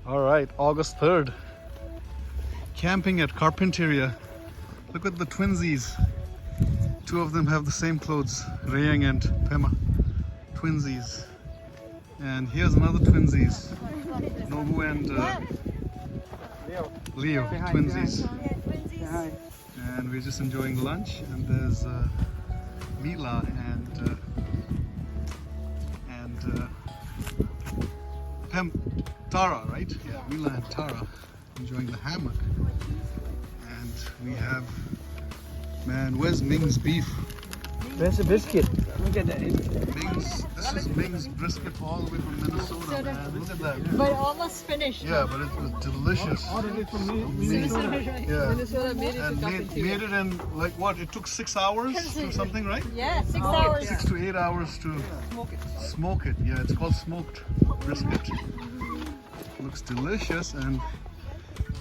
All right, August 3rd. Camping at Carpinteria. Look at the twinsies. Two of them have the same clothes, Rayang and Pema. Twinsies. And here's another twinsies. Nobu and Leo, twinsies. And we're just enjoying lunch. And there's Mila and Tara, right? Yeah, Mila and Tara enjoying the hammock. And we have, man, where's Ming's beef? Where's the biscuit? Look at that. Ming's, this is Ming's brisket all the way from Minnesota, man. Look at that. But almost finished. Yeah, but it was delicious. Ordered it from Minnesota. Yeah. Minnesota made it And to made it in, like what, it took 6 hours or something, right? Yeah, 6 hours. 6 to 8 hours to smoke it. Yeah, it's called smoked brisket. Looks delicious, and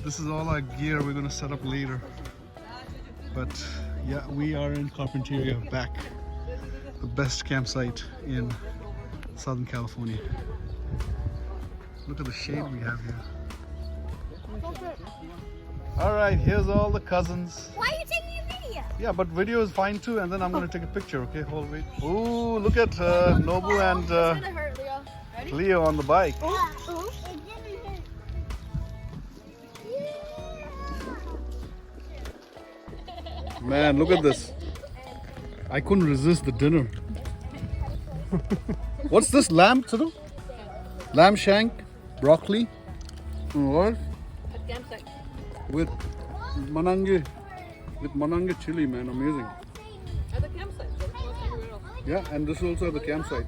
this is all our gear we're going to set up later. But yeah, we are in Carpinteria, back, the best campsite in Southern California. Look at the shade we have here. All right, here's all the cousins. Why are you taking a video? Yeah, but video is fine too, and then I'm going to take a picture. Okay, hold, wait. Ooh, look at Nobu and Hurt, Leo. Leo on the bike. Man, look at this. I couldn't resist the dinner. What's this? Lamb, Sadu? Lamb shank, broccoli, what? With manange chili, man, amazing. At the campsite. Yeah, and this is also at the campsite.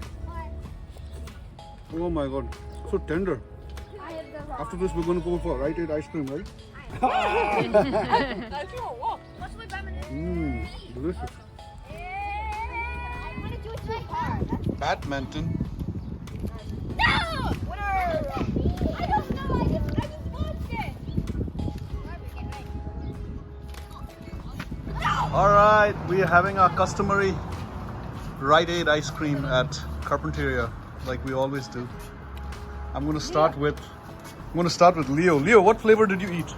Oh my god, so tender. After this, we're going to go for Rite Aid ice cream, right? Delicious. I want to do it too hard. Badminton. No! I don't know. I just watched it. All right, we are having our customary Rite Aid ice cream at Carpinteria, like we always do. I'm going to start with Leo. Leo, what flavor did you eat?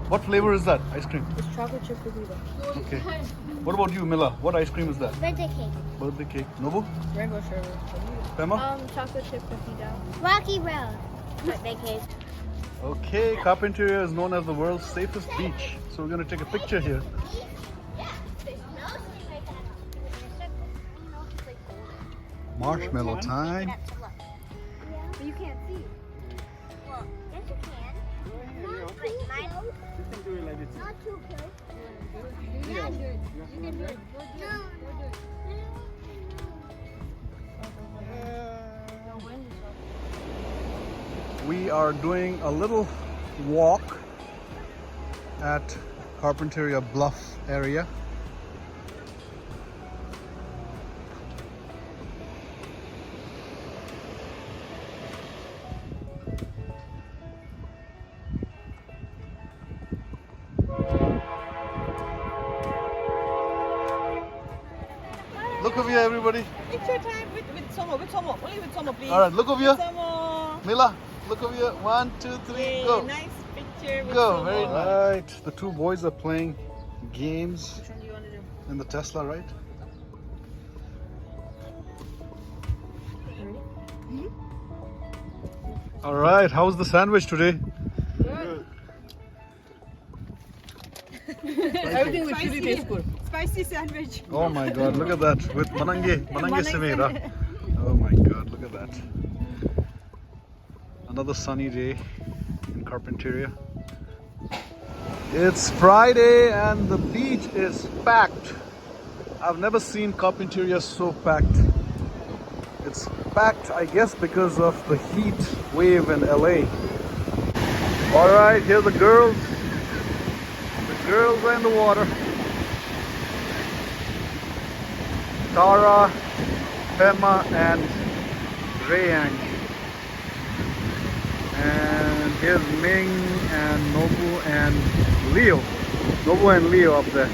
What flavor is that ice cream? It's chocolate chip cookie though. Okay. What about you, Mila? What ice cream is that? Birthday cake. Birthday cake. Nobu? Rainbow sherbet. Pema? Chocolate chip cookie dough. Rocky Road. Birthday cake. Okay, Carpinteria is known as the world's safest beach. So we're going to take a picture here. Marshmallow time. You can't see. Well, yes you can. You can do it like this. Not too close. You can do it. We are doing a little walk at Carpinteria Bluff area. Look over here, everybody. Picture time with Tomo. Only with Tomo, please. All right, look over here. Tomo. Mila, look over here. 1, 2, 3, Yay, go. nice picture with Go, Tomo. very nice. Right, the two boys are playing games Which one do you want to do? in the Tesla, right? All right, how's the sandwich today? Good. Everything with chili tastes good. Spicy sandwich. Oh my God, look at that with manange semera. Oh my God, look at that. Another sunny day in Carpinteria. It's Friday and the beach is packed. I've never seen Carpinteria so packed. It's packed, I guess, because of the heat wave in LA. All right, here are the girls. The girls are in the water. Tara, Pema, and Rayang. And here's Ming and Nobu and Leo. Nobu and Leo up there.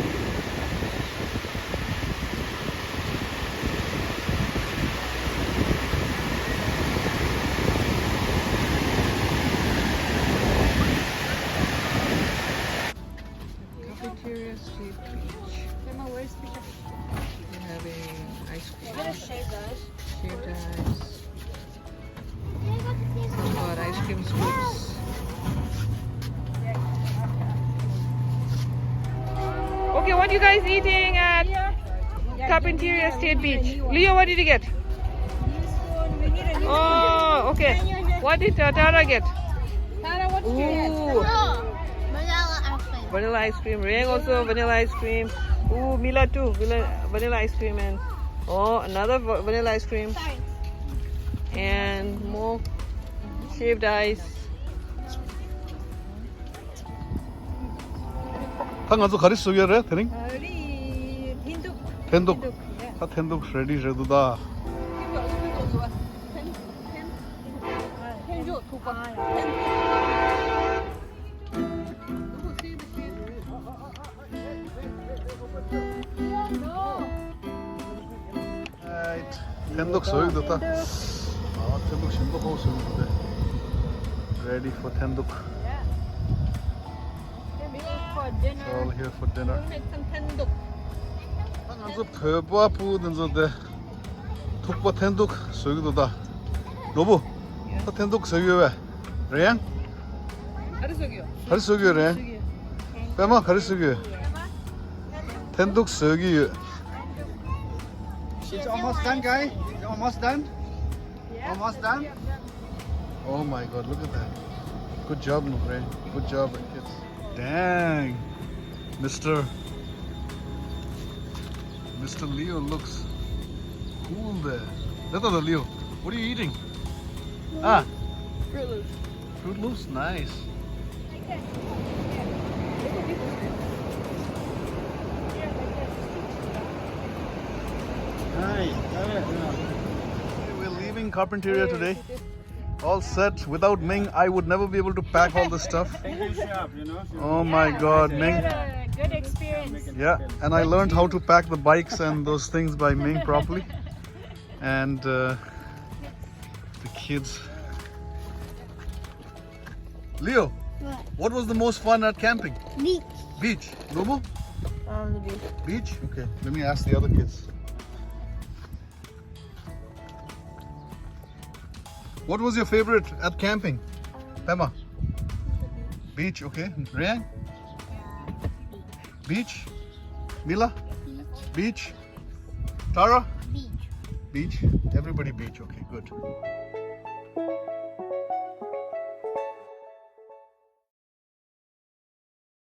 Oops. Okay, what are you guys eating at Carpinteria State Beach? Leo, what did you get? Oh, okay. What did Tara get? Tara, what did you get? Ooh, Vanilla ice cream. vanilla ice cream. Rayang also vanilla ice cream. Ooh, Mila too. Vanilla ice cream and another vanilla ice cream Sorry. and more shaved ice. 당아서 가리스 소개래 되는? Hari hinduk. 텐독. 다 텐독 ready redo다. Right. 텐독 소유도다. 아, 텐독 신박하고 소유도대. Ready for 텐독. It's all here for dinner. 당아서 페바 푸든서대. 톡바 텐독 소유도다. 노부. 다 텐독 소유왜? 레양? 가리스 소유 레양. 빼마 가리스 소유. 텐독 소유. It's almost done, guys. It's almost done. Almost done. Oh my God, look at that. Good job, Nukre. Good job, kids. Dang. Mr. Leo looks cool there. That's not Leo. What are you eating? Ah. Fruit Loops. Fruit Loops? Nice. We're leaving Carpinteria today. All set. Without Ming, I would never be able to pack all this stuff. Oh my God, Ming. Good experience. Yeah, and I learned how to pack the bikes and those things by Ming properly. And the kids. Leo, what was the most fun at camping? Beach. Beach. Lobo? The beach. Beach? Okay, let me ask the other kids. What was your favorite at camping? Pema? Beach, okay. Ryan? Beach? Mila? Beach? Tara? Beach. Beach? Everybody beach, okay, good.